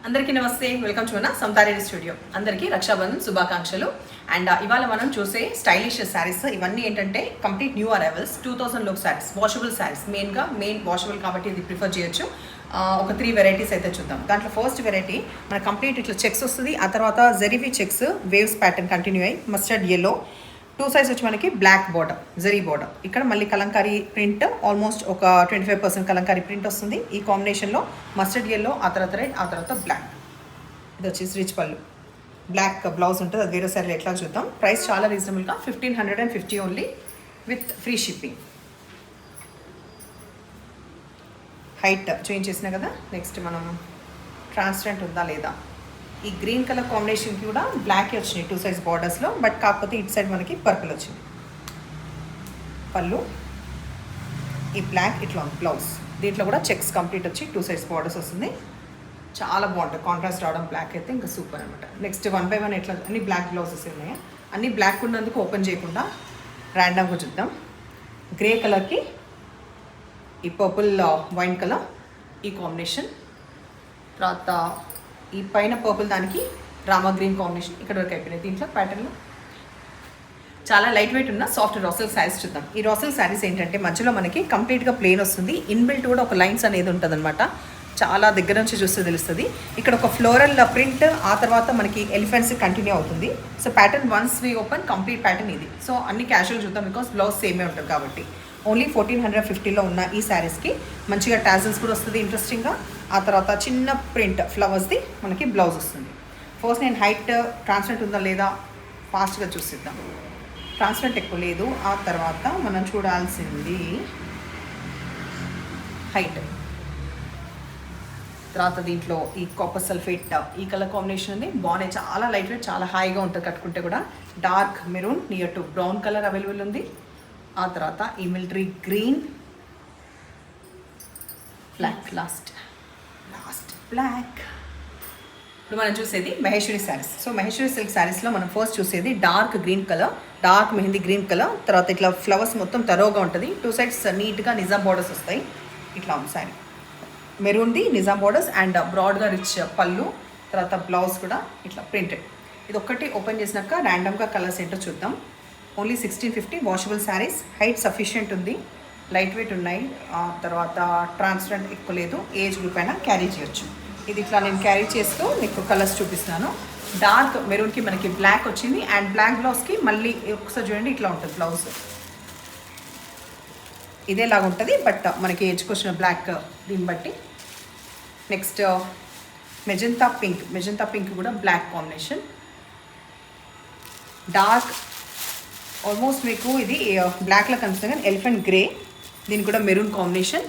అందరికీ నమస్తే, welcome to మన సమతారెడ్డి స్టూడియో. అందరికీ రక్షాబంధన్ శుభాకాంక్షలు. అండ్ ఇవాళ మనం చూసే స్టైలిష్ శారీస్ ఇవన్నీ ఏంటంటే కంప్లీట్ న్యూ అరైవల్స్ 2000 లోపు saris, washable saris. Main washable కాబట్టి ఇది ప్రిఫర్ చేయొచ్చు. ఒక 3 వెరైటీస్ అయితే చూద్దాం. దాంట్లో ఫస్ట్ వెరైటీ మన కంప్లీట్ ఇట్లా చెక్స్ వస్తుంది. ఆ తర్వాత జెరీవి చెక్స్ వేవ్స్ ప్యాటర్న్ కంటిన్యూ అయ్యి మస్టర్డ్ ఎల్లో 2 సైజ్ వచ్చి మనకి బ్లాక్ బార్డర్, జరీ బార్డర్. ఇక్కడ మళ్ళీ కలంకారీ ప్రింట్, ఆల్మోస్ట్ ఒక 25% కలంకారీ ప్రింట్ వస్తుంది. ఈ కాంబినేషన్లో మస్టర్డ్ ఎల్లో, ఆ తర్వాత రెడ్, ఆ తర్వాత బ్లాక్. ఇది వచ్చేసి రిచ్ పళ్ళు, బ్లాక్ బ్లౌజ్ ఉంటుంది. అది వేరే సారీలో ఎట్లా చూద్దాం. ప్రైస్ చాలా రీజనబుల్గా 1550 only with free shipping. Height change చేసినా కదా. నెక్స్ట్ మనం ట్రాన్స్పరెంట్ ఉందా లేదా. ఈ గ్రీన్ కలర్ కాంబినేషన్కి కూడా బ్లాకే వచ్చినాయి 2 సైజ్ బార్డర్స్లో, బట్ కాకపోతే ఇటు సైడ్ మనకి పర్పుల్ వచ్చింది. పళ్ళు ఈ బ్లాక్ ఇట్లా బ్లౌజ్. దీంట్లో కూడా చెక్స్ కంప్లీట్ వచ్చి 2 సైజ్ బార్డర్స్ వస్తుంది. చాలా బాగుంటుంది కాంట్రాస్ట్ రావడం. బ్లాక్ అయితే ఇంకా సూపర్ అనమాట. నెక్స్ట్ 1 by 1 ఎట్లా అన్ని బ్లాక్ బ్లౌజెస్ ఉన్నాయి. అన్ని బ్లాక్ ఉన్నందుకు ఓపెన్ చేయకుండా ర్యాండమ్గా చూద్దాం. గ్రే కలర్కి ఈ పర్పుల్ వైన్ కలర్ ఈ కాంబినేషన్. తర్వాత ఈ పైన పర్పుల్ దానికి రామా గ్రీన్ కాంబినేషన్ ఇక్కడ వరకు అయిపోయినాయి. దీంట్లో ప్యాటర్న్లో చాలా లైట్ వెయిట్ ఉన్న సాఫ్ట్ రాసెల్ శారీస్ చూద్దాం. ఈ రాసెల్ శారీస్ ఏంటంటే మధ్యలో మనకి కంప్లీట్గా ప్లెయిన్ వస్తుంది. ఇన్బిల్ట్ కూడా ఒక లైన్స్ అనేది ఉంటుంది అనమాట. చాలా దగ్గర నుంచి చూస్తే తెలుస్తుంది. ఇక్కడ ఒక ఫ్లోరల్ ప్రింట్, ఆ తర్వాత మనకి ఎలిఫెంట్స్ కంటిన్యూ అవుతుంది. So pattern once we open complete pattern ఇది. సో అన్ని క్యాజువల్ చూద్దాం బికాస్ బ్లౌజ్ సేమే ఉంటుంది కాబట్టి. ఓన్లీ 1450లో ఉన్న ఈ శారీస్కి మంచిగా టాజల్స్ కూడా వస్తుంది ఇంట్రెస్టింగ్గా. ఆ తర్వాత చిన్న ప్రింట్ ఫ్లవర్స్ది మనకి బ్లౌజ్ వస్తుంది. ఫస్ట్ నేను హైట్ ట్రాన్స్పరెంట్ ఉందా లేదా ఫాస్ట్గా చూసిద్దాం. ట్రాన్స్పరెంట్ ఎక్కువ లేదు. ఆ తర్వాత మనం చూడాల్సింది హైట్. తర్వాత దీంట్లో ఈ కాపర్ సల్ఫేట్ ఈ కలర్ కాంబినేషన్ ఉంది. బాగున్నాయి, చాలా లైట్ వెయిట్, చాలా హాయిగా ఉంటుంది కట్టుకుంటే కూడా. Dark maroon near to brown colour available ఉంది. ఆ తర్వాత ఈ military green, black, last black. ఇప్పుడు మనం చూసేది మహేశ్వరి శారీస్. సో మహేశ్వరి సిల్క్ శారీస్లో మనం ఫస్ట్ చూసేది dark green colour, dark mehndi green colour. తర్వాత ఇట్లా ఫ్లవర్స్ మొత్తం తరోగా ఉంటుంది. 2 సైడ్స్ నీట్గా నిజాం బార్డర్స్ వస్తాయి. ఇట్లా ఉంది శారీ. మెరూన్ది నిజాం బార్డర్స్ అండ్ బ్రాడ్గా రిచ్ పళ్ళు. తర్వాత బ్లౌజ్ కూడా ఇట్లా ప్రింటెడ్. ఇది ఒక్కటి ఓపెన్ చేసినాక ర్యాండమ్గా కలర్స్ ఏంటో చూద్దాం. Only 1650 washable saris. Height sufficient ఉంది, లైట్ వెయిట్ ఉన్నాయి. తర్వాత ట్రాన్స్పరెంట్ ఎక్కువ లేదు. ఏజ్ గ్రూప్ అయినా క్యారీ చేయొచ్చు. ఇది ఇట్లా నేను క్యారీ చేస్తూ మీకు కలర్స్ చూపిస్తున్నాను. డార్క్ మెరూన్కి మనకి బ్లాక్ వచ్చింది అండ్ బ్లాక్ బ్లౌజ్కి మళ్ళీ ఒకసారి చూడండి ఇట్లా ఉంటుంది బ్లౌజ్. ఇదేలాగా ఉంటుంది బట్ మనకి ఏజ్కి వచ్చిన బ్లాక్ దీన్ని బట్టి. నెక్స్ట్ మెజంతా పింక్ కూడా బ్లాక్ కాంబినేషన్. డార్క్ ఆల్మోస్ట్ మీకు ఇది బ్లాక్లో కనిపిస్తుంది కానీ ఎలిఫెంట్ గ్రే, దీనికి కూడా మెరూన్ కాంబినేషన్.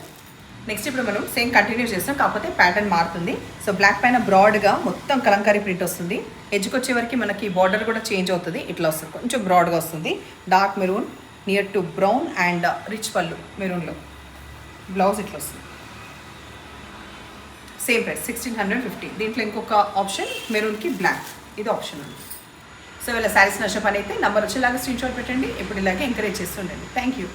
నెక్స్ట్ ఇప్పుడు మనం సేమ్ కంటిన్యూ చేస్తాం, కాకపోతే ప్యాటర్న్ మారుతుంది. సో బ్లాక్ పైన బ్రాడ్గా మొత్తం కలంకారీ ప్రింట్ వస్తుంది. ఎడ్జ్కి వచ్చే వరకు మనకి బార్డర్ కూడా చేంజ్ అవుతుంది. ఇట్లా వస్తుంది, కొంచెం బ్రాడ్గా వస్తుంది. Dark maroon near to brown and rich పళ్ళు మెరూన్లో. బ్లౌజ్ ఇట్లా వస్తుంది. Same price 1650. దీంట్లో ఇంకొక ఆప్షన్ మెరూన్కి బ్లాక్, ఇది ఆప్షన్ ఉంది. సో ఇలా శారీస్ నచ్చ పని అయితే నంబర్ వచ్చేలాగా స్క్రీన్ షాట్ పెట్టండి. ఇప్పుడు ఇలాగే ఎంకరేజ్ చేస్తుండండి. Thank you.